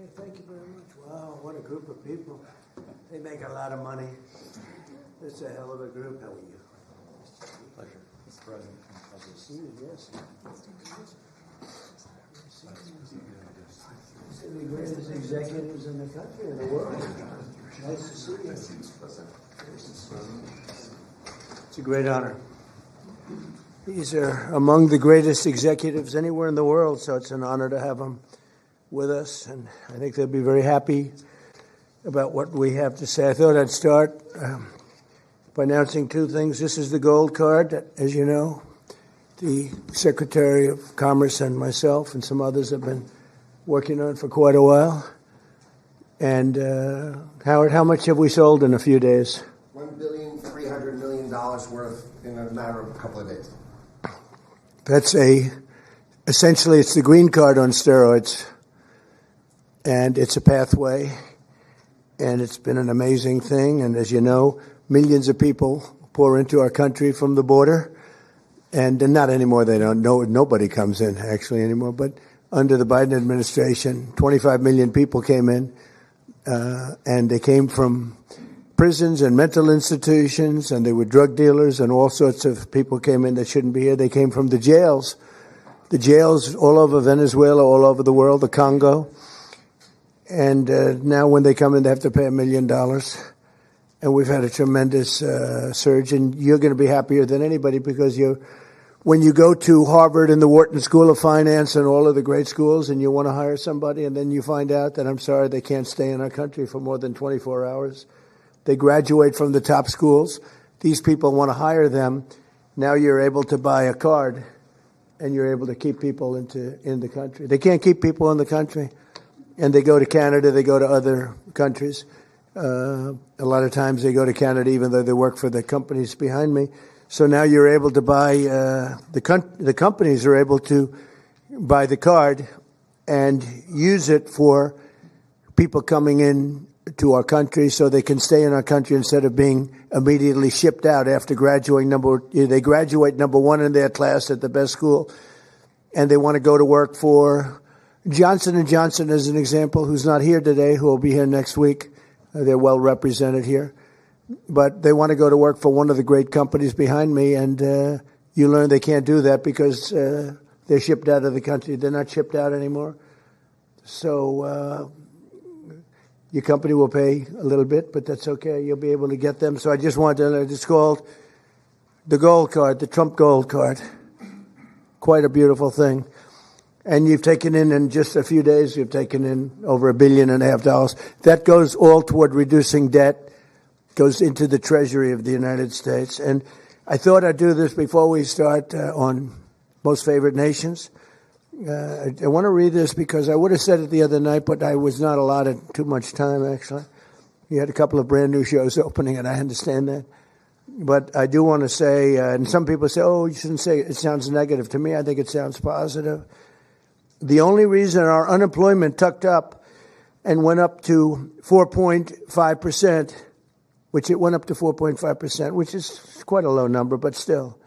Okay, thank you very much. Wow, what a group of people. They make a lot of money. It's a hell of a group. How are you? Pleasure. Mr. President. Pleasure to see you, yes. The greatest executives in the country, in the world. Nice to see you. It's a great honor. These are among the greatest executives anywhere in the world, so it's an honor to have them with us, and I think they'll be very happy about what we have to say. I thought I'd start by announcing two things. This is the gold card that, as you know, the Secretary of Commerce and myself and some others have been working on for quite a while. And Howard, how much have we sold in a few days? $1.3 billion worth in a matter of a couple of days. That's essentially it's the green card on steroids. And it's a pathway, and it's been an amazing thing. And as you know, millions of people pour into our country from the border, and not anymore. They don't know. Nobody comes in actually anymore. But under the Biden administration, 25 million people came in, and they came from prisons and mental institutions, and they were drug dealers, and all sorts of people came in that shouldn't be here. They came from the jails all over Venezuela, all over the world, the Congo. And now when they come in, they have to pay $1 million. And we've had a tremendous surge. And you're going to be happier than anybody because when you go to Harvard and the Wharton School of Finance and all of the great schools and you want to hire somebody and then you find out that, I'm sorry, they can't stay in our country for more than 24 hours. They graduate from the top schools. These people want to hire them. Now you're able to buy a card and you're able to keep people in the country. They can't keep people in the country, and they go to Canada, they go to other countries. A lot of times they go to Canada even though they work for the companies behind me. So now you're able to buy, the companies are able to buy the card and use it for people coming in to our country so they can stay in our country instead of being immediately shipped out after graduating. They graduate number one in their class at the best school, and they want to go to work for Johnson & Johnson, as an example, who's not here today, who will be here next week. They're well represented here. But they want to go to work for one of the great companies behind me, and you learn they can't do that because they're shipped out of the country. They're not shipped out anymore. So your company will pay a little bit, but that's okay. You'll be able to get them. So I just wanted to, it's called the Gold Card, the Trump Gold Card. Quite a beautiful thing. And you've taken in just a few days, you've taken in over $1.5 billion. That goes all toward reducing debt, goes into the Treasury of the United States. And I thought I'd do this before we start on Most Favored Nations. I want to read this because I would have said it the other night, but I was not allotted too much time, actually. You had a couple of brand new shows opening, and I understand that. But I do want to say, and some people say, oh, you shouldn't say it. It sounds negative. To me, I think it sounds positive. The only reason our unemployment tucked up and went up to 4.5%, which it went up to 4.5%, which is quite a low number, but still,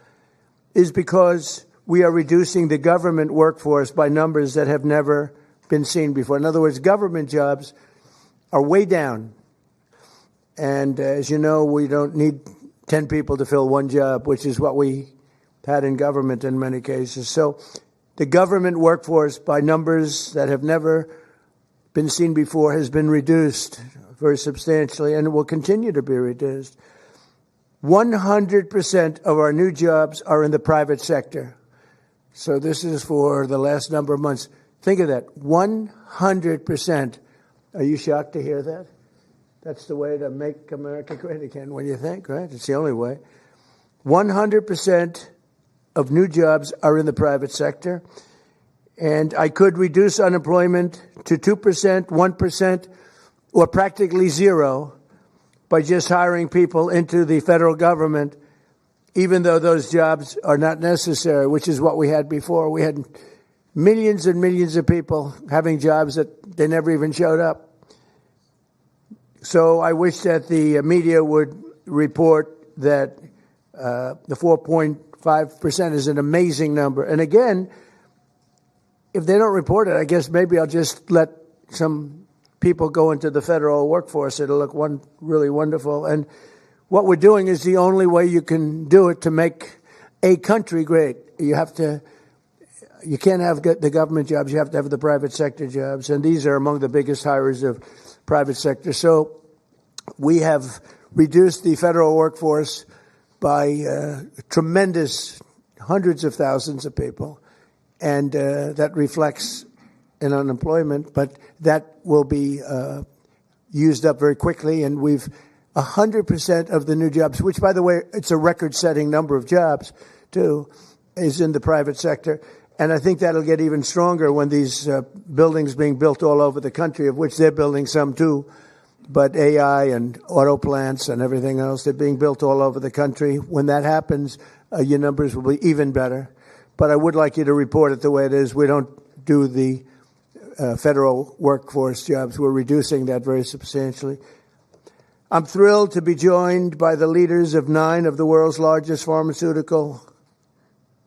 is because we are reducing the government workforce by numbers that have never been seen before. In other words, government jobs are way down. And as you know, we don't need 10 people to fill one job, which is what we had in government in many cases. So the government workforce, by numbers that have never been seen before, has been reduced very substantially, and it will continue to be reduced. 100% of our new jobs are in the private sector. So this is for the last number of months. Think of that, 100%. Are you shocked to hear that? That's the way to make America great again, when you think, right? It's the only way. 100% of new jobs are in the private sector. And I could reduce unemployment to 2%, 1%, or practically zero by just hiring people into the federal government, even though those jobs are not necessary, which is what we had before. We had millions and millions of people having jobs that they never even showed up. So I wish that the media would report that the 4.5% is an amazing number. And again, if they don't report it, I guess maybe I'll just let some people go into the federal workforce. It'll look really wonderful. And what we're doing is the only way you can do it to make a country great. You can't have the government jobs. You have to have the private sector jobs. And these are among the biggest hires of private sector. So we have reduced the federal workforce by tremendous hundreds of thousands of people. And that reflects in unemployment, but that will be used up very quickly. And we've 100% of the new jobs, which, by the way, it's a record-setting number of jobs, too, is in the private sector. And I think that'll get even stronger when these buildings being built all over the country, of which they're building some, too, but AI and auto plants and everything else, they're being built all over the country. When that happens, your numbers will be even better. But I would like you to report it the way it is. We don't do the federal workforce jobs. We're reducing that very substantially. I'm thrilled to be joined by the leaders of 9 of the world's largest pharmaceutical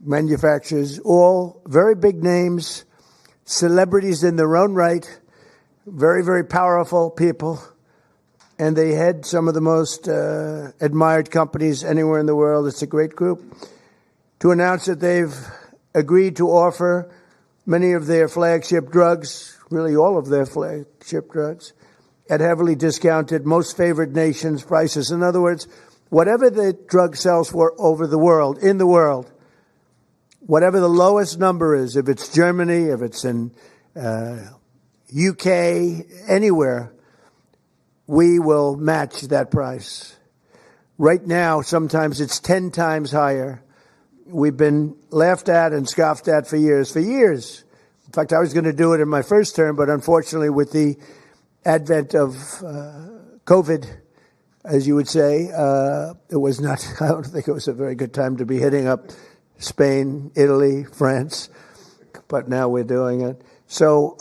manufacturers, all very big names, celebrities in their own right, very, very powerful people, and they head some of the most admired companies anywhere in the world. It's a great group. To announce that they've agreed to offer many of their flagship drugs, really all of their flagship drugs, at heavily discounted Most Favored Nations prices. In other words, whatever the drug sells for over the world, in the world, whatever the lowest number is, if it's Germany, if it's in UK, anywhere, we will match that price. Right now, sometimes it's 10 times higher. we've been laughed at and scoffed at for years. For years. In fact, I was going to do it in my first term, but unfortunately with the advent of COVID, as you would say, it was not, I don't think it was a very good time to be hitting up Spain, Italy, France, but now we're doing it. So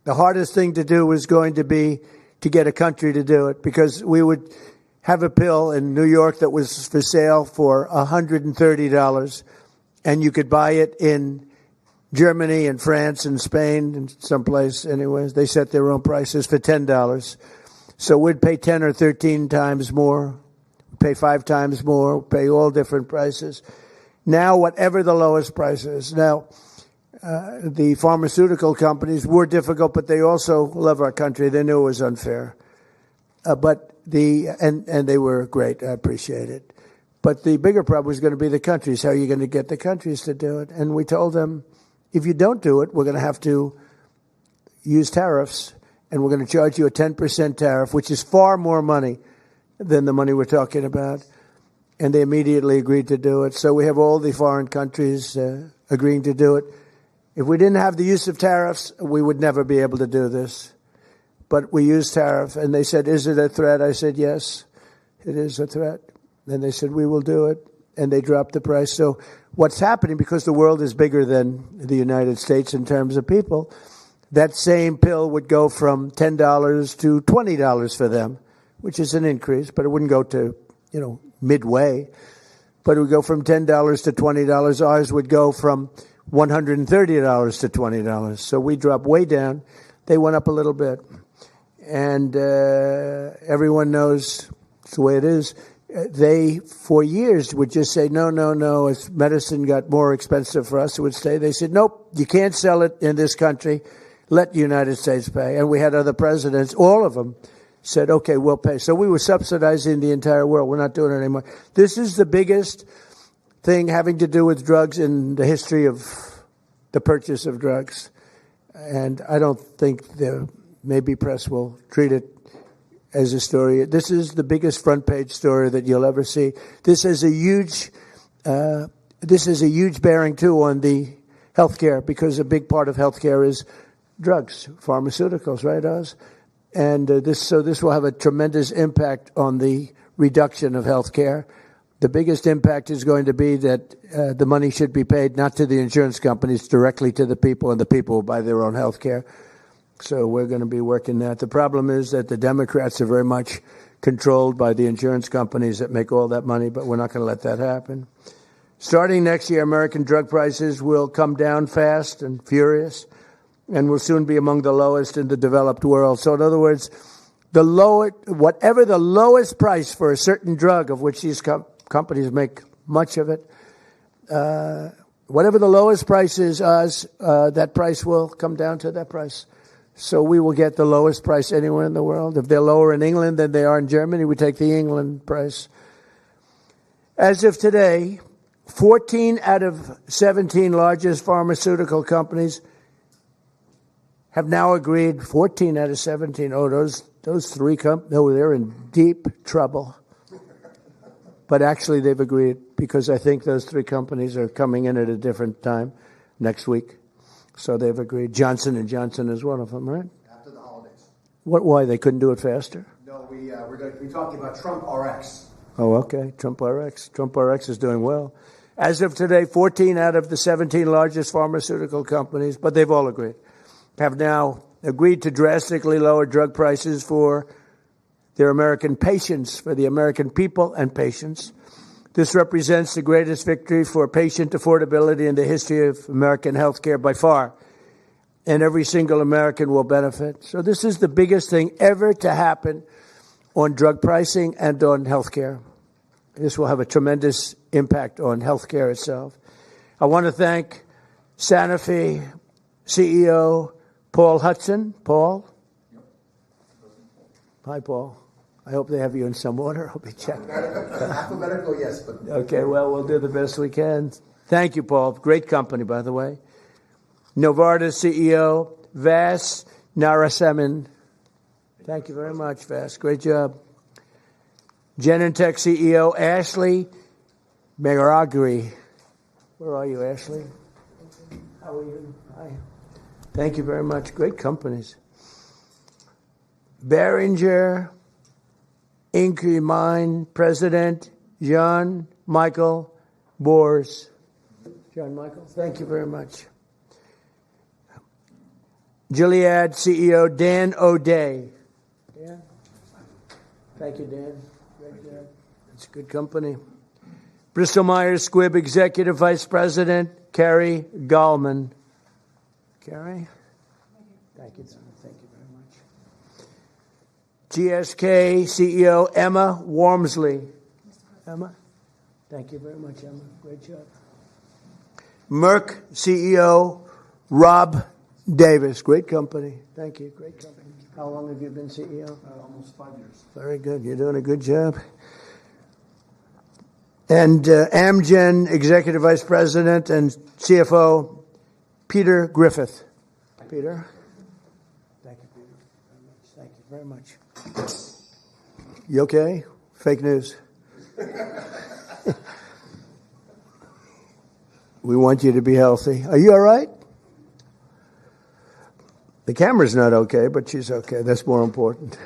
the hardest thing to do was going to be to get a country to do it, because we would have a pill in New York that was for sale for $130, and you could buy it in Germany and France and Spain and someplace. Anyways, they set their own prices for $10. So we'd pay 10 or 13 times more, pay 5 times more, pay all different prices. Now, whatever the lowest price is. Now, the pharmaceutical companies were difficult, but they also love our country. They knew it was unfair. And they were great. I appreciate it. But the bigger problem was going to be the countries. How are you going to get the countries to do it? And we told them, if you don't do it, we're going to have to use tariffs, and we're going to charge you a 10% tariff, which is far more money than the money we're talking about. And they immediately agreed to do it. So we have all the foreign countries agreeing to do it. If we didn't have the use of tariffs, we would never be able to do this. But we used tariff, and they said, is it a threat? I said, yes, it is a threat. And they said, we will do it. And they dropped the price. So what's happening, because the world is bigger than the United States in terms of people, that same pill would go from $10 to $20 for them, which is an increase, but it wouldn't go to, midway. But it would go from $10 to $20. Ours would go from $130 to $20. So we dropped way down. They went up a little bit. And everyone knows it's the way it is. They, for years, would just say, no. As medicine got more expensive for us, it would stay. They said, nope, you can't sell it in this country. Let the United States pay. And we had other presidents, all of them, said, okay, we'll pay. So we were subsidizing the entire world. We're not doing it anymore. This is the biggest thing having to do with drugs in the history of the purchase of drugs. And I don't think the maybe press will treat it as a story. This is the biggest front page story that you'll ever see. This is a huge bearing too on the healthcare, because a big part of healthcare is drugs, pharmaceuticals, right, Oz? And this will have a tremendous impact on the reduction of healthcare. The biggest impact is going to be that the money should be paid not to the insurance companies, directly to the people, and the people will buy their own healthcare. So we're going to be working that. The problem is that the Democrats are very much controlled by the insurance companies that make all that money, but we're not going to let that happen. Starting next year, American drug prices will come down fast and furious, and will soon be among the lowest in the developed world. So in other words, whatever the lowest price for a certain drug, of which these companies make much of it, whatever the lowest price is, that price will come down to that price. So we will get the lowest price anywhere in the world. If they're lower in England than they are in Germany, we take the England price. As of today, 14 out of 17 largest pharmaceutical companies have now agreed. 14 out of 17. Oh, those three they're in deep trouble. But actually, they've agreed, because I think those three companies are coming in at a different time next week. So they've agreed. Johnson & Johnson is one of them, right? After the holidays. Why? They couldn't do it faster? No, we're going to be talking about Trump RX. Oh, okay. Trump RX. Trump RX is doing well. As of today, 14 out of the 17 largest pharmaceutical companies, but they've all agreed, have now agreed to drastically lower drug prices for their American patients, for the American people and patients. This represents the greatest victory for patient affordability in the history of American healthcare by far. And every single American will benefit. So this is the biggest thing ever to happen on drug pricing and on healthcare. This will have a tremendous impact on healthcare itself. I want to thank Sanofi CEO Paul Hudson. Paul? Hi, Paul. I hope they have you in some order. I'll be checking. Alphabetical, yes, but... Okay, well, we'll do the best we can. Thank you, Paul. Great company, by the way. Novartis CEO Vas Narasimhan. Thank you very much, Vas. Great job. Genentech CEO Ashley Megaragri. Where are you, Ashley? How are you? Hi. Thank you very much. Great companies. Behringer Inc. Mine President John Michael Bors. John Michael, thank you very much. Gilead CEO Dan O'Day. Dan? Thank you, Dan. Great job. It's a good company. Bristol Myers Squibb Executive Vice President Carrie Gallman. Carrie? Thank you, Don. Thank you very much. GSK CEO Emma Wormsley. Emma? Thank you very much, Emma. Great job. Merck CEO Rob Davis. Great company. Thank you. Great company. How long have you been CEO? Almost 5 years. Very good. You're doing a good job. And Amgen Executive Vice President and CFO Peter Griffith. Peter? Thank you, Peter. Thank you very much. You okay? Fake news. We want you to be healthy. Are you all right? The camera's not okay, but she's okay. That's more important.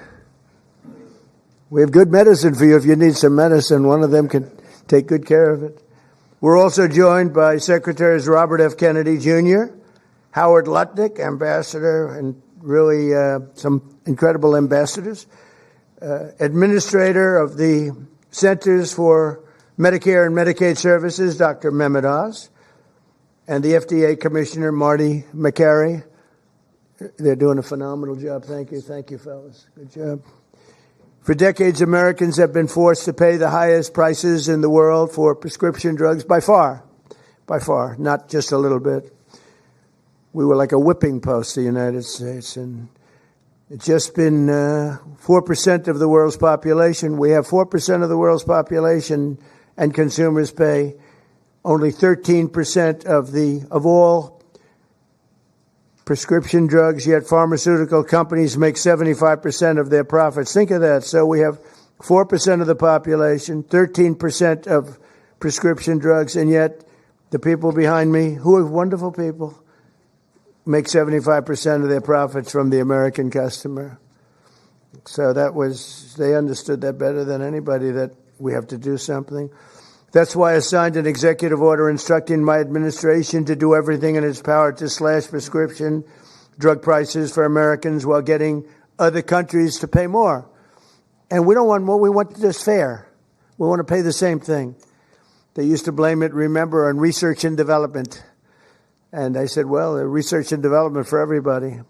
We have good medicine for you if you need some medicine. One of them can take good care of it. We're also joined by Secretaries Robert F. Kennedy, Jr., Howard Lutnick, Ambassador, and really some incredible ambassadors. Administrator of the Centers for Medicare and Medicaid Services, Dr. Mehmet Oz, and the FDA Commissioner, Marty McCary. They're doing a phenomenal job. Thank you. Thank you, fellas. Good job. For decades, Americans have been forced to pay the highest prices in the world for prescription drugs by far, not just a little bit. We were like a whipping post, the United States, and it's just been 4% of the world's population. We have 4% of the world's population, and consumers pay only 13% of all prescription drugs, yet pharmaceutical companies make 75% of their profits. Think of that. So we have 4% of the population, 13% of prescription drugs, and yet the people behind me, who are wonderful people, make 75% of their profits from the American customer. So they understood that better than anybody, that we have to do something. That's why I signed an executive order instructing my administration to do everything in its power to slash prescription drug prices for Americans while getting other countries to pay more. And we don't want more. We want this fair. We want to pay the same thing. They used to blame it, remember, on research and development. And I said, well, research and development for everybody.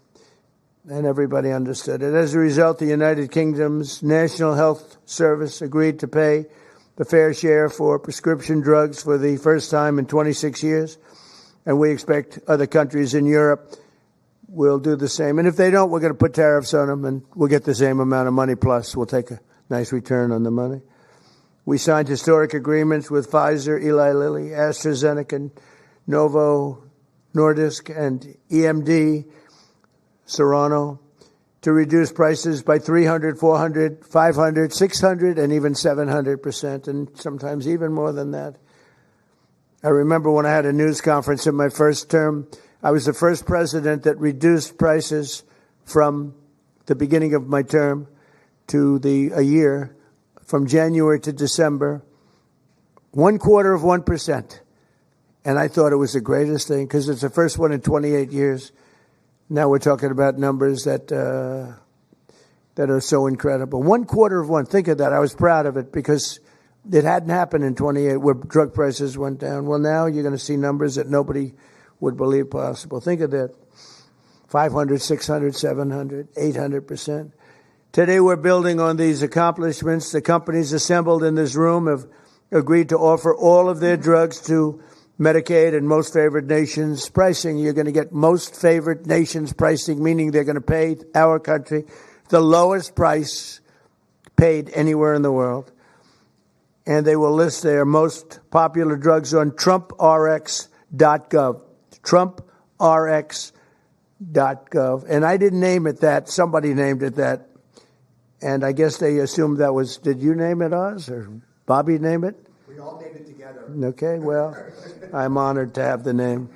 And everybody understood it. As a result, the United Kingdom's National Health Service agreed to pay the fair share for prescription drugs for the first time in 26 years. And we expect other countries in Europe will do the same. And if they don't, we're going to put tariffs on them and we'll get the same amount of money, plus we'll take a nice return on the money. We signed historic agreements with Pfizer, Eli Lilly, AstraZeneca, Novo Nordisk, and EMD, Serrano, to reduce prices by 300, 400, 500, 600, and even 700%, and sometimes even more than that. I remember when I had a news conference in my first term, I was the first president that reduced prices from the beginning of my term to a year, from January to December, 0.25%. And I thought it was the greatest thing because it's the first one in 28 years. Now we're talking about numbers that are so incredible. 0.25%. Think of that. I was proud of it because it hadn't happened in 28 where drug prices went down. Well, now you're going to see numbers that nobody would believe possible. Think of that. 500, 600, 700, 800%. Today we're building on these accomplishments. The companies assembled in this room have agreed to offer all of their drugs to Medicaid and most favored nations pricing. You're going to get most favored nations pricing, meaning they're going to pay our country the lowest price paid anywhere in the world. And they will list their most popular drugs on TrumpRx.gov. TrumpRx.gov. And I didn't name it that. Somebody named it that. And I guess they assumed that was, did you name it, Oz? Or Bobby name it? We all named it together. Okay, well, I'm honored to have the name.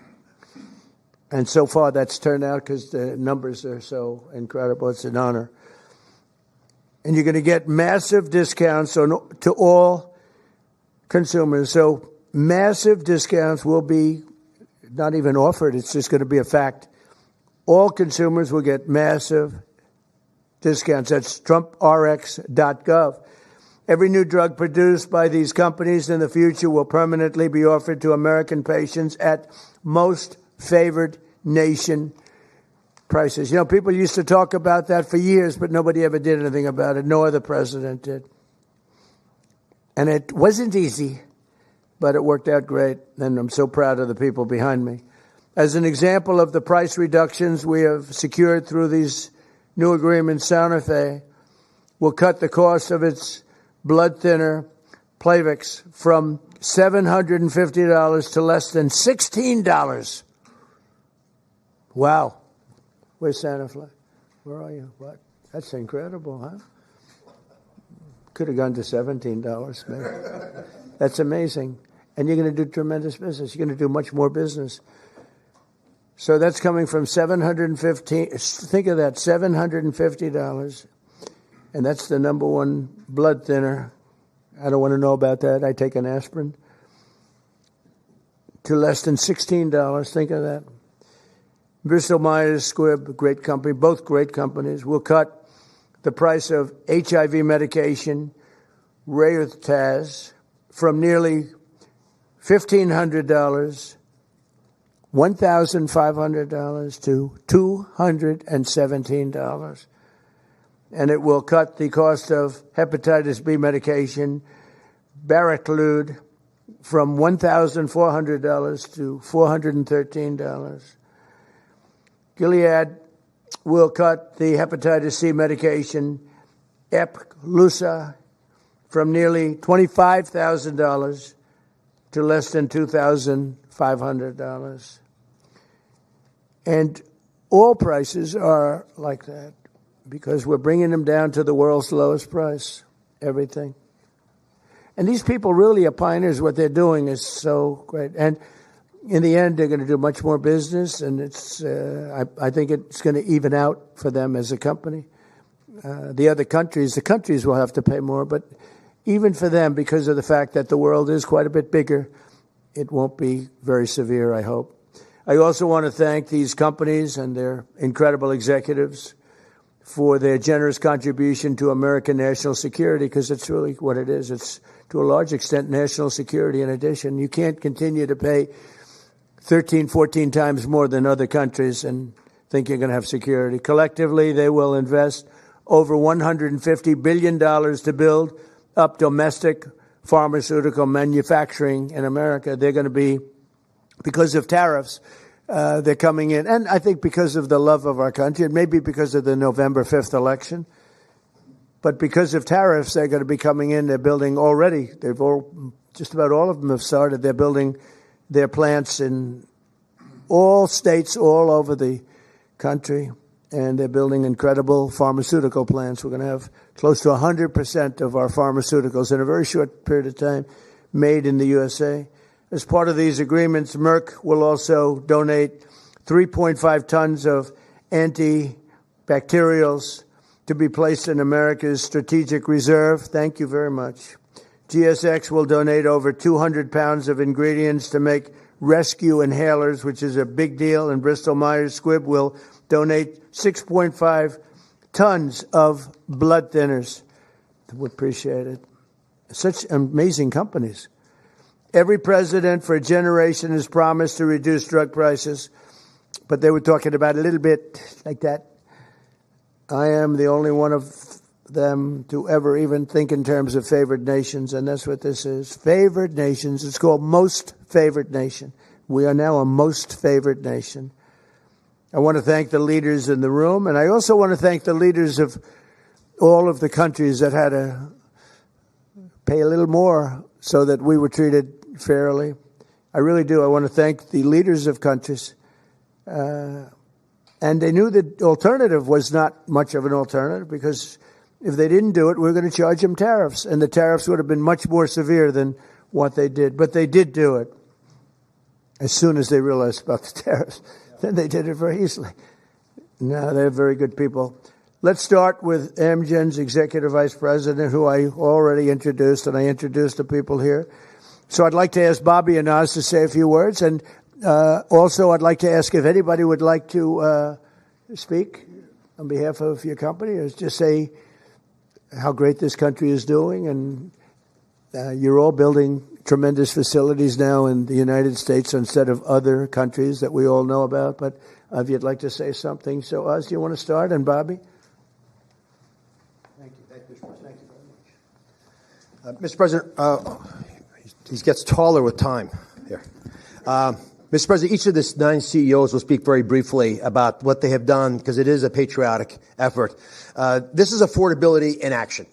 And so far that's turned out because the numbers are so incredible. It's an honor. And you're going to get massive discounts to all consumers. So massive discounts will be not even offered. It's just going to be a fact. All consumers will get massive discounts. That's TrumpRx.gov. Every new drug produced by these companies in the future will permanently be offered to American patients at most favored nation prices. You know, people used to talk about that for years, but nobody ever did anything about it. No other president did. And it wasn't easy, but it worked out great. And I'm so proud of the people behind me. As an example of the price reductions we have secured through these new agreements, Santa Fe will cut the cost of its blood thinner, Plavix, from $750 to less than $16. Wow. Where's Santa Fe? Where are you? What? That's incredible, huh? Could have gone to $17, maybe. That's amazing. And you're going to do tremendous business. You're going to do much more business. So that's coming from $750. Think of that, $750. And that's the number one blood thinner. I don't want to know about that. I take an aspirin. To less than $16. Think of that. Bristol Myers Squibb, great company, both great companies, will cut the price of HIV medication, Raytaz, from nearly $1,500, $1,500 to $217. And it will cut the cost of hepatitis B medication, Baraclude, from $1,400 to $413. Gilead will cut the hepatitis C medication, Epclusa, from nearly $25,000 to less than $2,500. And all prices are like that because we're bringing them down to the world's lowest price, everything. And these people really are pioneers. What they're doing is so great. And in the end, they're going to do much more business, and I think it's going to even out for them as a company. The countries will have to pay more, but even for them, because of the fact that the world is quite a bit bigger, it won't be very severe, I hope. I also want to thank these companies and their incredible executives for their generous contribution to American national security, because it's really what it is. It's, to a large extent, national security in addition. You can't continue to pay 13, 14 times more than other countries and think you're going to have security. Collectively, they will invest over $150 billion to build up domestic pharmaceutical manufacturing in America. They're going to be, because of tariffs, they're coming in. And I think because of the love of our country, and maybe because of the November 5th election, but because of tariffs, they're going to be coming in. They're building already. Just about all of them have started. They're building their plants in all states all over the country, and they're building incredible pharmaceutical plants. We're going to have close to 100% of our pharmaceuticals in a very short period of time made in the USA. As part of these agreements, Merck will also donate 3.5 tons of antibacterials to be placed in America's strategic reserve. Thank you very much. GSX will donate over 200 pounds of ingredients to make rescue inhalers, which is a big deal, and Bristol Myers Squibb will donate 6.5 tons of blood thinners. We appreciate it. Such amazing companies. Every president for a generation has promised to reduce drug prices, but they were talking about a little bit like that. I am the only one of them to ever even think in terms of favored nations, and that's what this is. Favored nations. It's called most favored nation. We are now a most favored nation. I want to thank the leaders in the room, and I also want to thank the leaders of all of the countries that had to pay a little more so that we were treated fairly. I really do. I want to thank the leaders of countries. And they knew the alternative was not much of an alternative, because if they didn't do it, we were going to charge them tariffs, and the tariffs would have been much more severe than what they did. But they did do it as soon as they realized about the tariffs. Then they did it very easily. No, they're very good people. Let's start with Amgen's Executive Vice President, who I already introduced, and I introduced the people here. So I'd like to ask Bobby and Oz to say a few words. And also, I'd like to ask if anybody would like to speak on behalf of your company, or just say how great this country is doing. And you're all building tremendous facilities now in the United States instead of other countries that we all know about. But if you'd like to say something. So, Oz, do you want to start? And Bobby? Thank you. Thank you, Mr. President. Thank you very much. Mr. President, he gets taller with time here. Mr. President, each of the 9 CEOs will speak very briefly about what they have done, because it is a patriotic effort. This is affordability in action.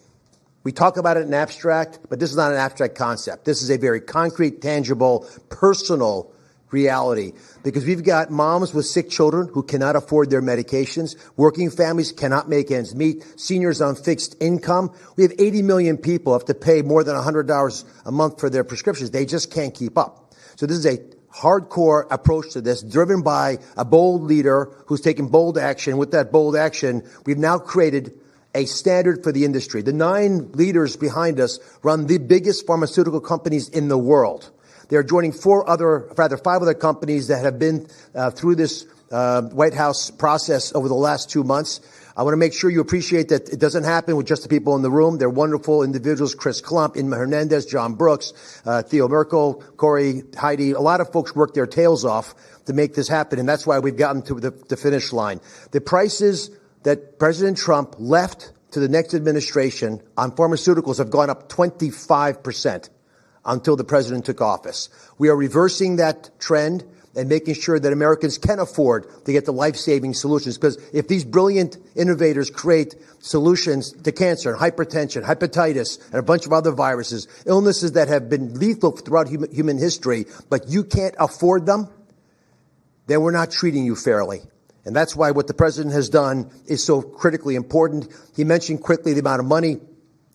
We talk about it in abstract, but this is not an abstract concept. This is a very concrete, tangible, personal reality, because we've got moms with sick children who cannot afford their medications. Working families cannot make ends meet. Seniors on fixed income. We have 80 million people who have to pay more than $100 a month for their prescriptions. They just can't keep up. So this is a hardcore approach to this, driven by a bold leader who's taken bold action. With that bold action, we've now created a standard for the industry. The 9 leaders behind us run the biggest pharmaceutical companies in the world. They're joining 5 other companies that have been through this White House process over the last 2 months. I want to make sure you appreciate that it doesn't happen with just the people in the room. They're wonderful individuals: Chris Klump, Inma Hernandez, John Brooks, Theo Merkel, Corey, Heidi. A lot of folks work their tails off to make this happen, and that's why we've gotten to the finish line. The prices that President Trump left to the next administration on pharmaceuticals have gone up 25%. Until the president took office. We are reversing that trend and making sure that Americans can afford to get the life-saving solutions. Because if these brilliant innovators create solutions to cancer, hypertension, hepatitis, and a bunch of other viruses, illnesses that have been lethal throughout human history, but you can't afford them, then we're not treating you fairly. And that's why what the president has done is so critically important. He mentioned quickly the amount of money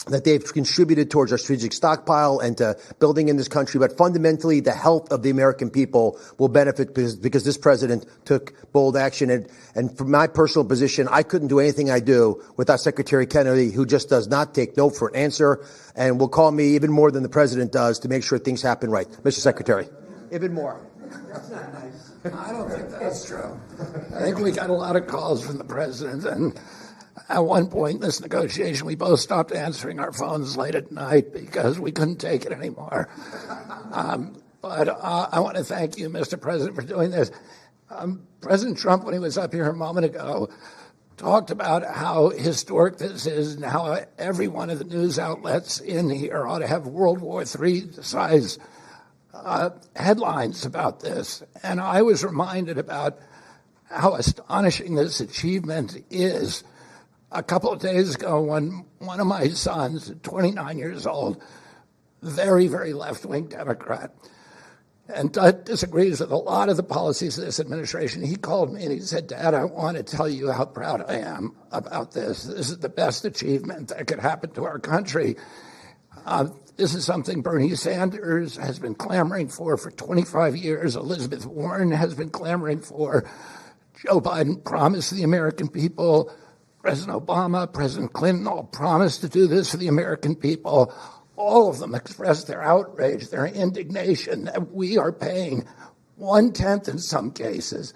that they've contributed towards our strategic stockpile and to building in this country. But fundamentally, the health of the American people will benefit because this president took bold action. And from my personal position, I couldn't do anything I do without Secretary Kennedy, who just does not take no for an answer and will call me even more than the president does to make sure things happen right. Mr. Secretary. Even more. That's not nice. I don't think that's true. I think we got a lot of calls from the president, and at one point in this negotiation, we both stopped answering our phones late at night because we couldn't take it anymore. But I want to thank you, Mr. President, for doing this. President Trump, when he was up here a moment ago, talked about how historic this is and how every one of the news outlets in here ought to have World War III size headlines about this. And I was reminded about how astonishing this achievement is. A couple of days ago, when one of my sons, 29 years old, very, very left-wing Democrat, and disagrees with a lot of the policies of this administration, he called me and he said, "Dad, I want to tell you how proud I am about this. This is the best achievement that could happen to our country. This is something Bernie Sanders has been clamoring for 25 years. Elizabeth Warren has been clamoring for. Joe Biden promised the American people. President Obama, President Clinton all promised to do this for the American people. All of them expressed their outrage, their indignation that we are paying 1/10 in some cases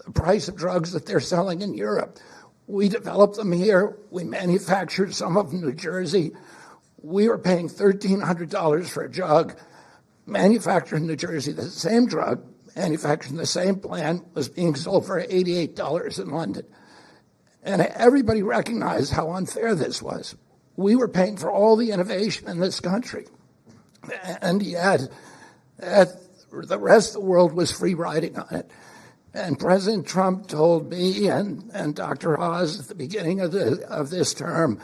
the price of drugs that they're selling in Europe. We developed them here. We manufactured some of them in New Jersey. We were paying $1,300 for a drug manufactured in New Jersey. The same drug manufactured in the same plant was being sold for $88 in London. And everybody recognized how unfair this was. We were paying for all the innovation in this country. And yet, the rest of the world was free riding on it. And President Trump told me and Dr. Oz at the beginning of this term,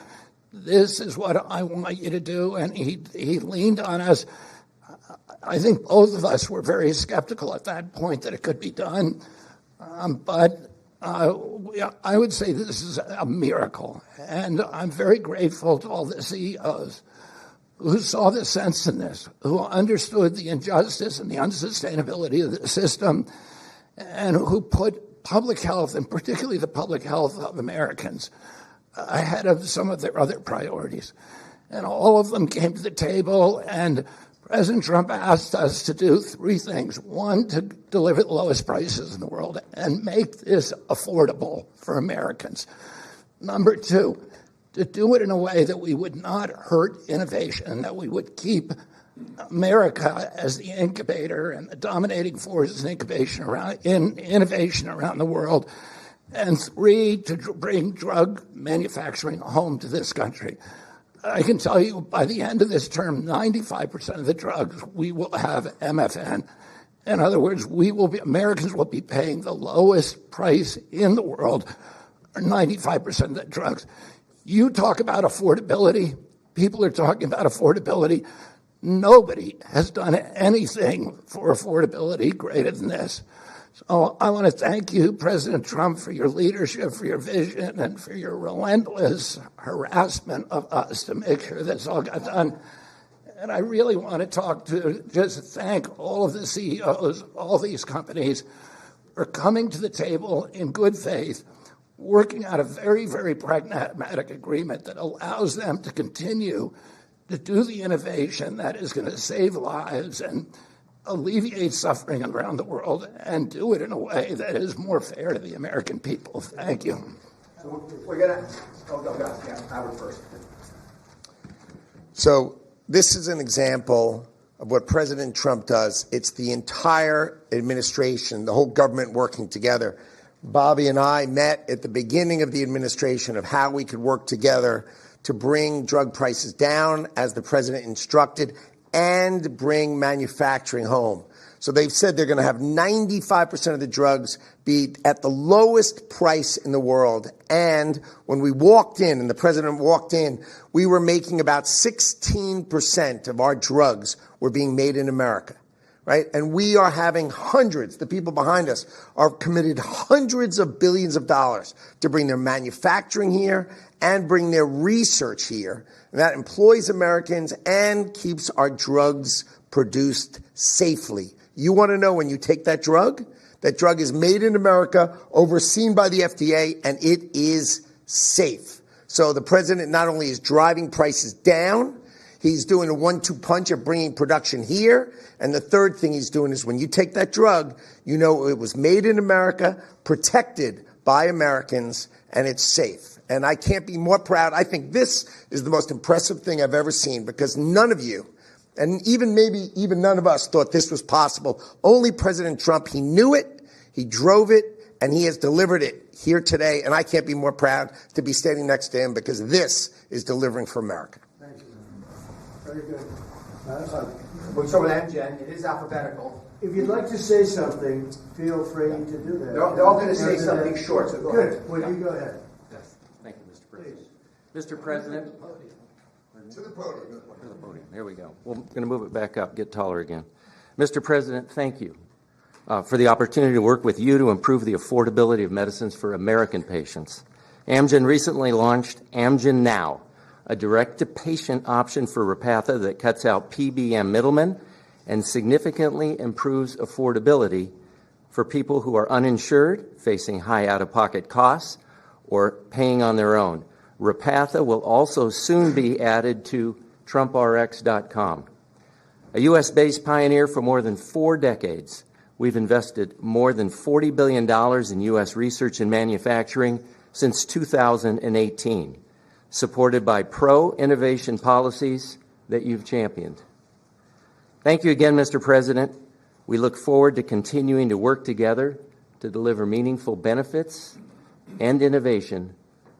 this is what I want you to do. And he leaned on us. I think both of us were very skeptical at that point that it could be done. But I would say this is a miracle, and I'm very grateful to all the CEOs who saw the sense in this, who understood the injustice and the unsustainability of the system, and who put public health, and particularly the public health of Americans, ahead of some of their other priorities. And all of them came to the table, and President Trump asked us to do three things. One, to deliver the lowest prices in the world and make this affordable for Americans. Number two, to do it in a way that we would not hurt innovation, that we would keep America as the incubator and the dominating force in innovation around the world. And three, to bring drug manufacturing home to this country. I can tell you by the end of this term, 95% of the drugs we will have MFN. In other words, Americans will be paying the lowest price in the world, 95% of the drugs. You talk about affordability. People are talking about affordability. Nobody has done anything for affordability greater than this. So I want to thank you, President Trump, for your leadership, for your vision, and for your relentless harassment of us to make sure this all got done. And I really want to just thank all of the CEOs, all these companies, for coming to the table in good faith, working out a very, very pragmatic agreement that allows them to continue to do the innovation that is going to save lives and alleviate suffering around the world, and do it in a way that is more fair to the American people. Thank you. So we're going to, Howard first. So this is an example of what President Trump does. It's the entire administration, the whole government working together. Bobby and I met at the beginning of the administration of how we could work together to bring drug prices down, as the president instructed, and bring manufacturing home. So they've said they're going to have 95% of the drugs be at the lowest price in the world. And when we walked in, and the president walked in, we were making about 16% of our drugs were being made in America, right? And we are having hundreds, the people behind us are committed hundreds of billions of dollars to bring their manufacturing here and bring their research here. And that employs Americans and keeps our drugs produced safely. You want to know when you take that drug is made in America, overseen by the FDA, and it is safe. So the president not only is driving prices down, he's doing a 1-2 punch of bringing production here. And the third thing he's doing is when you take that drug, you know it was made in America, protected by Americans, and it's safe. And I can't be more proud. I think this is the most impressive thing I've ever seen, because none of you, and even none of us, thought this was possible. Only President Trump. He knew it, he drove it, and he has delivered it here today. And I can't be more proud to be standing next to him, because this is delivering for America. Thank you. Very good. We'll start with Amgen. It is alphabetical. If you'd like to say something, feel free to do that. They're all going to say something short, so go ahead. Good. Well, you go ahead. Yes. Thank you, Mr. President. Mr. President. To the podium. To the podium. There we go. We're going to move it back up, get taller again. Mr. President, thank you for the opportunity to work with you to improve the affordability of medicines for American patients. Amgen recently launched Amgen Now, a direct-to-patient option for Repatha that cuts out PBM middlemen and significantly improves affordability for people who are uninsured, facing high out-of-pocket costs, or paying on their own. Repatha will also soon be added to TrumpRx.com. A U.S.-based pioneer for more than 4 decades, we've invested more than $40 billion in U.S. research and manufacturing since 2018, supported by pro-innovation policies that you've championed. Thank you again, Mr. President. We look forward to continuing to work together to deliver meaningful benefits and innovation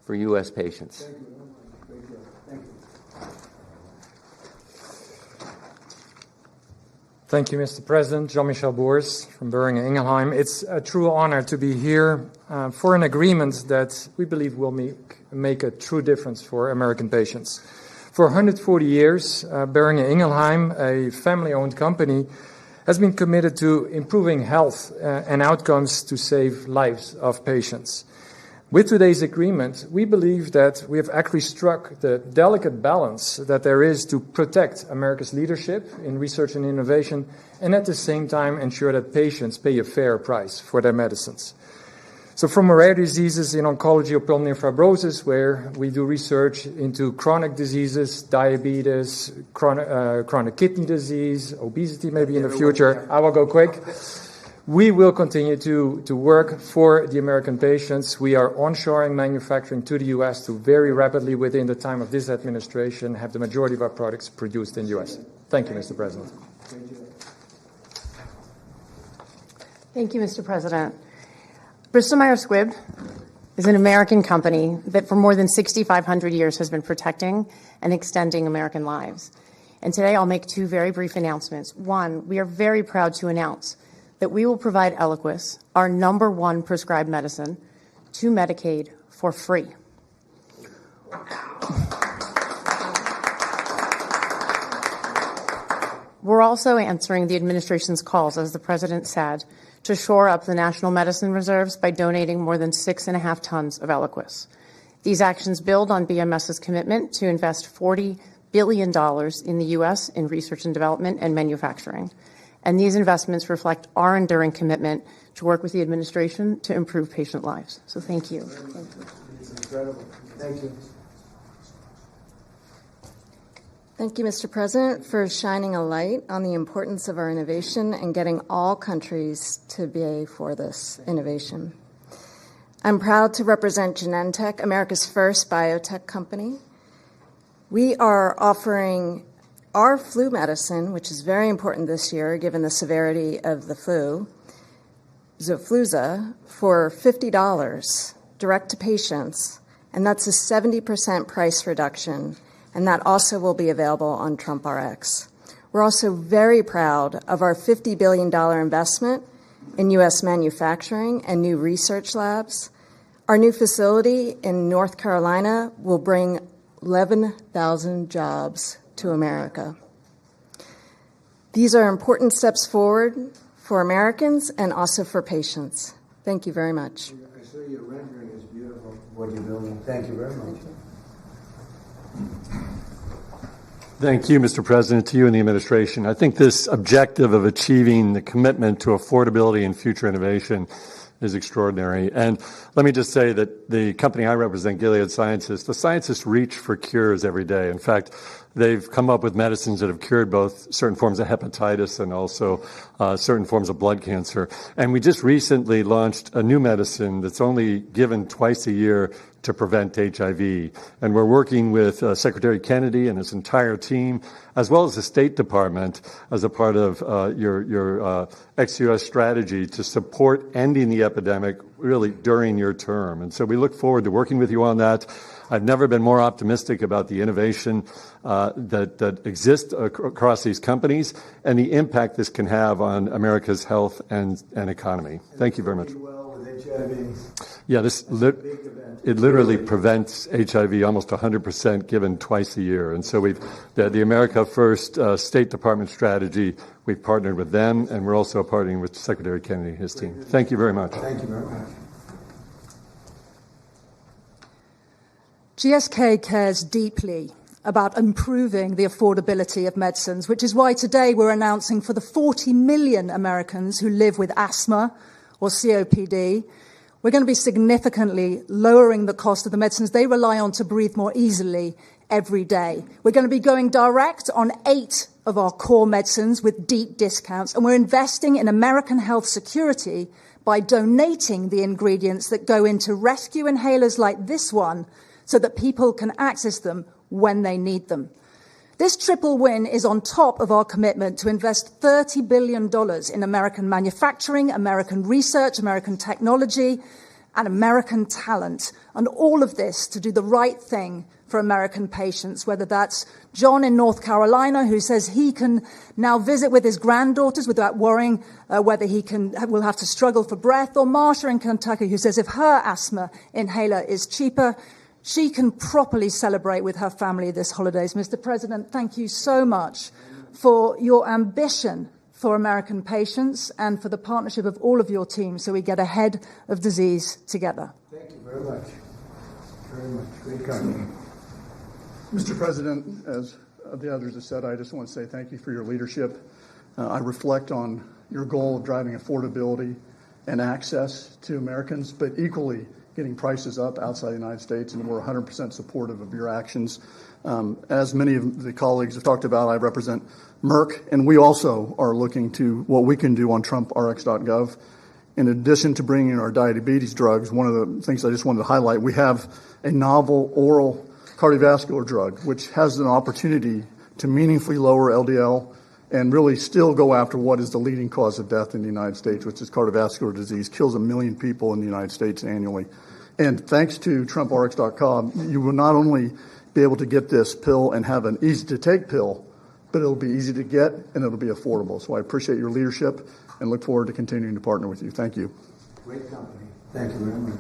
for U.S. patients. Thank you. Great job. Thank you. Thank you, Mr. President. Jean-Michel Boers from Boehringer Ingelheim. It's a true honor to be here for an agreement that we believe will make a true difference for American patients. For 140 years, Boehringer Ingelheim, a family-owned company, has been committed to improving health and outcomes to save lives of patients. With today's agreement, we believe that we have actually struck the delicate balance that there is to protect America's leadership in research and innovation, and at the same time ensure that patients pay a fair price for their medicines. So from rare diseases in oncology or pulmonary fibrosis, where we do research into chronic diseases, diabetes, chronic kidney disease, obesity maybe in the future, I will go quick. We will continue to work for the American patients. We are onshoring manufacturing to the U.S. to very rapidly, within the time of this administration, have the majority of our products produced in the U.S. Thank you, Mr. President. Thank you, Mr. President. Bristol Myers Squibb is an American company that for more than 6,500 years has been protecting and extending American lives. And today I'll make two very brief announcements. One, we are very proud to announce that we will provide Eliquis, our #1 prescribed medicine, to Medicaid for free. We're also answering the administration's calls, as the President said, to shore up the national medicine reserves by donating more than 6.5 tons of Eliquis. These actions build on BMS's commitment to invest $40 billion in the U.S. in research and development and manufacturing. And these investments reflect our enduring commitment to work with the administration to improve patient lives. So thank you. It's incredible. Thank you. Thank you, Mr. President, for shining a light on the importance of our innovation and getting all countries to pay for this innovation. I'm proud to represent Genentech, America's first biotech company. We are offering our flu medicine, which is very important this year given the severity of the flu, Xofluza, for $50 direct to patients, and that's a 70% price reduction, and that also will be available on TrumpRx. We're also very proud of our $50 billion investment in U.S. manufacturing and new research labs. Our new facility in North Carolina will bring 11,000 jobs to America. These are important steps forward for Americans and also for patients. Thank you very much. I saw your rendering is beautiful, what you're building. Thank you very much. Thank you, Mr. President, to you and the administration. I think this objective of achieving the commitment to affordability and future innovation is extraordinary. And let me just say that the company I represent, Gilead Sciences, the scientists reach for cures every day. In fact, they've come up with medicines that have cured both certain forms of hepatitis and also certain forms of blood cancer. And we just recently launched a new medicine that's only given twice a year to prevent HIV. And we're working with Secretary Kennedy and his entire team, as well as the State Department, as a part of your ex-U.S. strategy to support ending the epidemic really during your term. And so we look forward to working with you on that. I've never been more optimistic about the innovation that exists across these companies and the impact this can have on America's health and economy. Thank you very much. Yeah, it literally prevents HIV almost 100% given twice a year. And so the America First State Department strategy, we've partnered with them, and we're also partnering with Secretary Kennedy and his team. Thank you very much. Thank you very much. GSK cares deeply about improving the affordability of medicines, which is why today we're announcing for the 40 million Americans who live with asthma or COPD, we're going to be significantly lowering the cost of the medicines they rely on to breathe more easily every day. We're going to be going direct on 8 of our core medicines with deep discounts, and we're investing in American health security by donating the ingredients that go into rescue inhalers like this one so that people can access them when they need them. This triple win is on top of our commitment to invest $30 billion in American manufacturing, American research, American technology, and American talent. And all of this to do the right thing for American patients, whether that's John in North Carolina, who says he can now visit with his granddaughters without worrying whether will have to struggle for breath, or Marsha in Kentucky, who says if her asthma inhaler is cheaper, she can properly celebrate with her family this holidays. Mr. President, thank you so much for your ambition for American patients and for the partnership of all of your teams so we get ahead of disease together. Thank you very much. Very much. Great company. Mr. President, as the others have said, I just want to say thank you for your leadership. I reflect on your goal of driving affordability and access to Americans, but equally getting prices up outside the United States, and we're 100% supportive of your actions. As many of the colleagues have talked about, I represent Merck, and we also are looking to what we can do on TrumpRx.gov. In addition to bringing in our diabetes drugs, one of the things I just wanted to highlight, we have a novel oral cardiovascular drug, which has an opportunity to meaningfully lower LDL and really still go after what is the leading cause of death in the United States, which is cardiovascular disease, kills 1 million people in the United States annually. And thanks to TrumpRx.com, you will not only be able to get this pill and have an easy-to-take pill, but it'll be easy to get and it'll be affordable. So I appreciate your leadership and look forward to continuing to partner with you. Thank you. Great company. Thank you very much.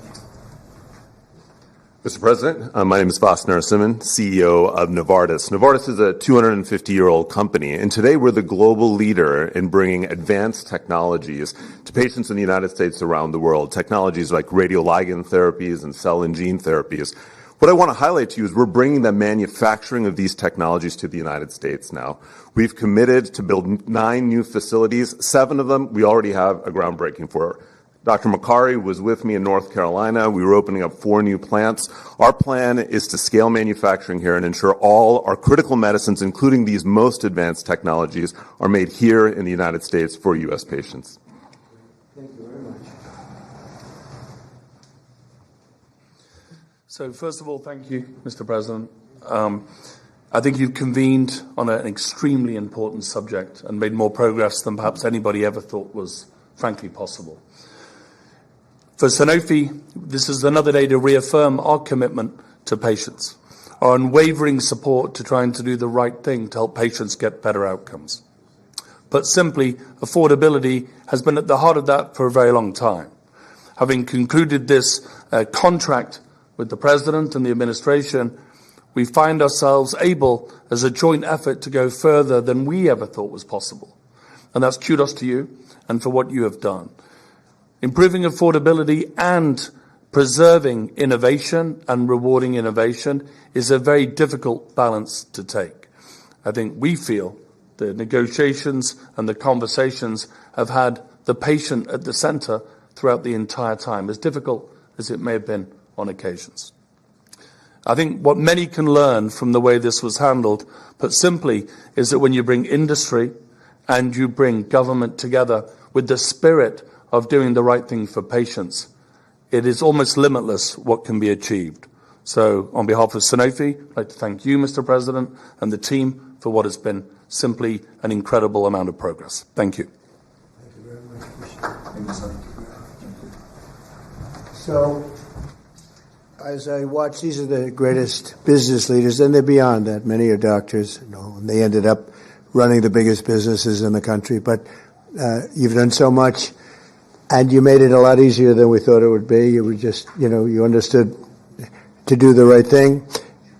Mr. President, my name is Vas Narasimhan, CEO of Novartis. Novartis is a 250-year-old company, and today we're the global leader in bringing advanced technologies to patients in the United States around the world, technologies like radioligand therapies and cell and gene therapies. What I want to highlight to you is we're bringing the manufacturing of these technologies to the United States now. We've committed to build 9 new facilities. 7 of them we already have a groundbreaking for. Dr. Makary was with me in North Carolina. We were opening up 4 new plants. Our plan is to scale manufacturing here and ensure all our critical medicines, including these most advanced technologies, are made here in the United States for U.S. patients. Thank you very much. So first of all, thank you, Mr. President. I think you've convened on an extremely important subject and made more progress than perhaps anybody ever thought was frankly possible. For Sanofi, this is another day to reaffirm our commitment to patients, our unwavering support to trying to do the right thing to help patients get better outcomes. But simply, affordability has been at the heart of that for a very long time. Having concluded this contract with the President and the administration, we find ourselves able, as a joint effort, to go further than we ever thought was possible. And that's kudos to you and for what you have done. Improving affordability and preserving innovation and rewarding innovation is a very difficult balance to take. I think we feel the negotiations and the conversations have had the patient at the center throughout the entire time, as difficult as it may have been on occasions. I think what many can learn from the way this was handled, put simply, is that when you bring industry and you bring government together with the spirit of doing the right thing for patients, it is almost limitless what can be achieved. So on behalf of Sanofi, I'd like to thank you, Mr. President, and the team for what has been simply an incredible amount of progress. Thank you. Thank you very much. Thank you, sir. So, as I watch, these are the greatest business leaders, and they're beyond that. Many are doctors, and they ended up running the biggest businesses in the country. But you've done so much. And you made it a lot easier than we thought it would be. You were just, you understood to do the right thing.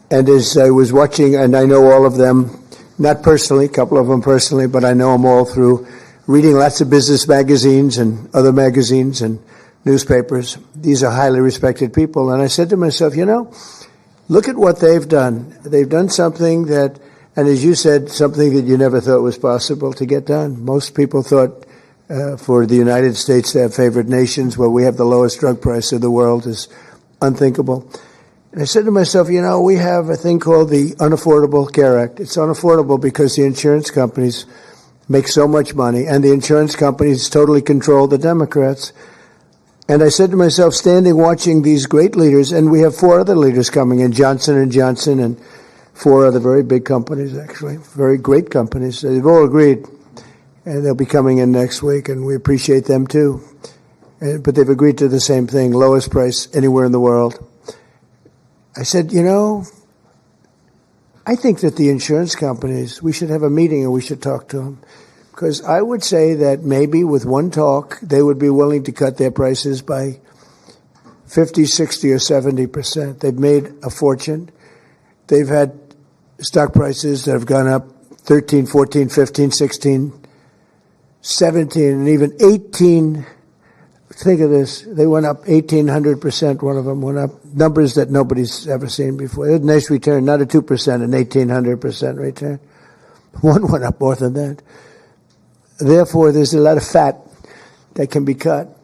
And as I was watching, and I know all of them, not personally, a couple of them personally, but I know them all through reading lots of business magazines and other magazines and newspapers. These are highly respected people. And I said to myself, look at what they've done. They've done something that, and as you said, something that you never thought was possible to get done. Most people thought for the United States to have favored nations where we have the lowest drug price of the world is unthinkable. And I said to myself, we have a thing called the Unaffordable Care Act. It's unaffordable because the insurance companies make so much money, and the insurance companies totally control the Democrats. And I said to myself, standing watching these great leaders, and we have 4 other leaders coming in, Johnson & Johnson and 4 other very big companies, actually, very great companies. They've all agreed. And they'll be coming in next week, and we appreciate them too. But they've agreed to the same thing, lowest price anywhere in the world. I said, I think that the insurance companies, we should have a meeting and we should talk to them. Because I would say that maybe with one talk, they would be willing to cut their prices by 50, 60, or 70%. They've made a fortune. They've had stock prices that have gone up 13, 14, 15, 16 17, and even 18. Think of this. They went up 1,800%. One of them went up numbers that nobody's ever seen before. They had a nice return, not a 2%, an 1,800% return. One went up more than that. Therefore, there's a lot of fat that can be cut.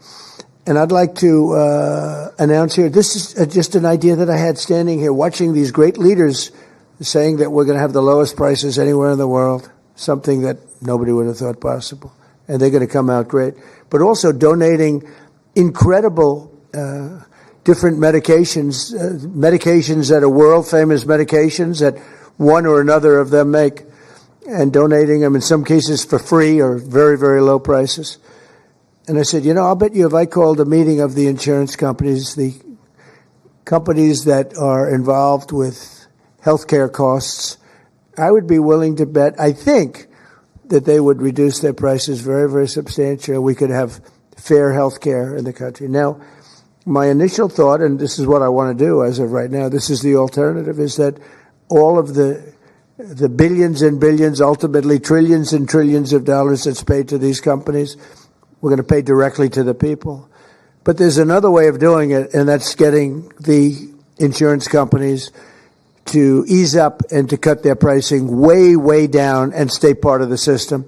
And I'd like to announce here, this is just an idea that I had standing here, watching these great leaders saying that we're going to have the lowest prices anywhere in the world, something that nobody would have thought possible. And they're going to come out great. But also donating incredible different medications, medications that are world-famous medications that one or another of them make, and donating them in some cases for free or very, very low prices. And I said, I'll bet you if I called a meeting of the insurance companies, the companies that are involved with healthcare costs, I would be willing to bet, I think, that they would reduce their prices very, very substantially. We could have fair health care in the country. Now, my initial thought, and this is what I want to do as of right now, this is the alternative, is that all of the billions and billions, ultimately trillions and trillions of dollars that's paid to these companies, we're going to pay directly to the people. But there's another way of doing it, and that's getting the insurance companies to ease up and to cut their pricing way, way down and stay part of the system.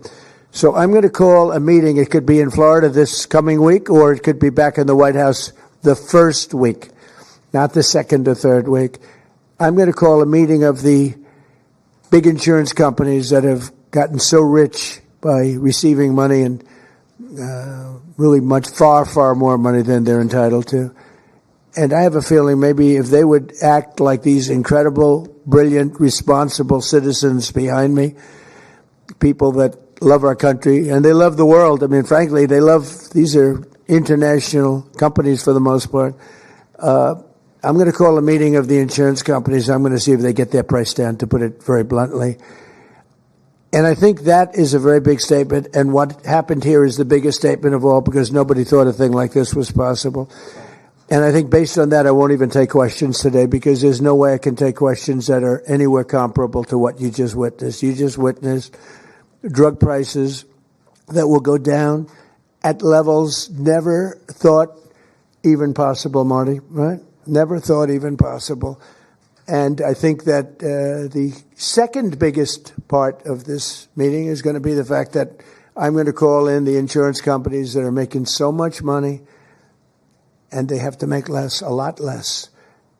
So I'm going to call a meeting. It could be in Florida this coming week, or it could be back in the White House the first week, not the second or third week. I'm going to call a meeting of the big insurance companies that have gotten so rich by receiving money and really much far, far more money than they're entitled to. And I have a feeling maybe if they would act like these incredible, brilliant, responsible citizens behind me, people that love our country, and they love the world. I mean, frankly, these are international companies for the most part. I'm going to call a meeting of the insurance companies. I'm going to see if they get their price down, to put it very bluntly. And I think that is a very big statement. And what happened here is the biggest statement of all, because nobody thought a thing like this was possible. And I think based on that, I won't even take questions today, because there's no way I can take questions that are anywhere comparable to what you just witnessed. You just witnessed drug prices that will go down at levels never thought even possible, Marty, right? Never thought even possible. And I think that the second biggest part of this meeting is going to be the fact that I'm going to call in the insurance companies that are making so much money, and they have to make less, a lot less.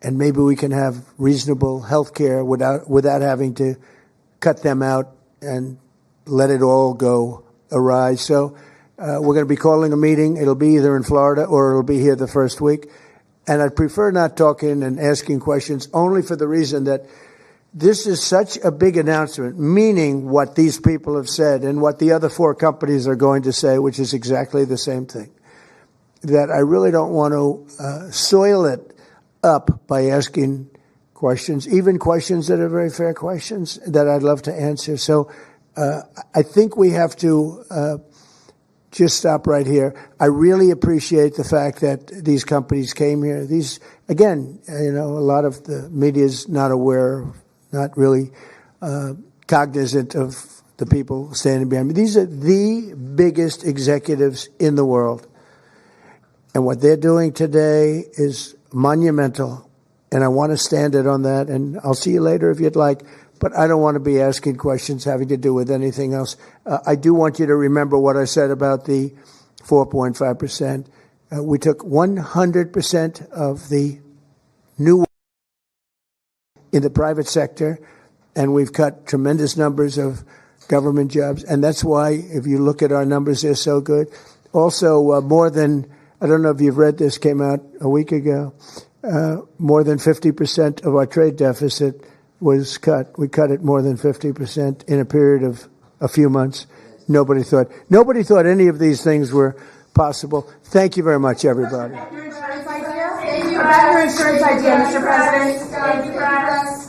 And maybe we can have reasonable health care without having to cut them out and let it all go awry. So we're going to be calling a meeting. It'll be either in Florida or it'll be here the first week. And I'd prefer not talking and asking questions, only for the reason that this is such a big announcement, meaning what these people have said and what the other four companies are going to say, which is exactly the same thing, that I really don't want to soil it up by asking questions, even questions that are very fair questions that I'd love to answer. So I think we have to just stop right here. I really appreciate the fact that these companies came here. These, again, a lot of the media is not aware, not really cognizant of the people standing behind me. These are the biggest executives in the world. And what they're doing today is monumental. And I want to stand it on that. And I'll see you later if you'd like. But I don't want to be asking questions having to do with anything else. I do want you to remember what I said about the 4.5%. We took 100% of the new in the private sector, and we've cut tremendous numbers of government jobs. And that's why, if you look at our numbers, they're so good. Also, more than, I don't know if you've read this, came out a week ago, more than 50% of our trade deficit was cut. We cut it more than 50% in a period of a few months. Nobody thought any of these things were possible. Thank you very much, everybody. Thank you about your insurance idea, Mr. President. Thank you for us.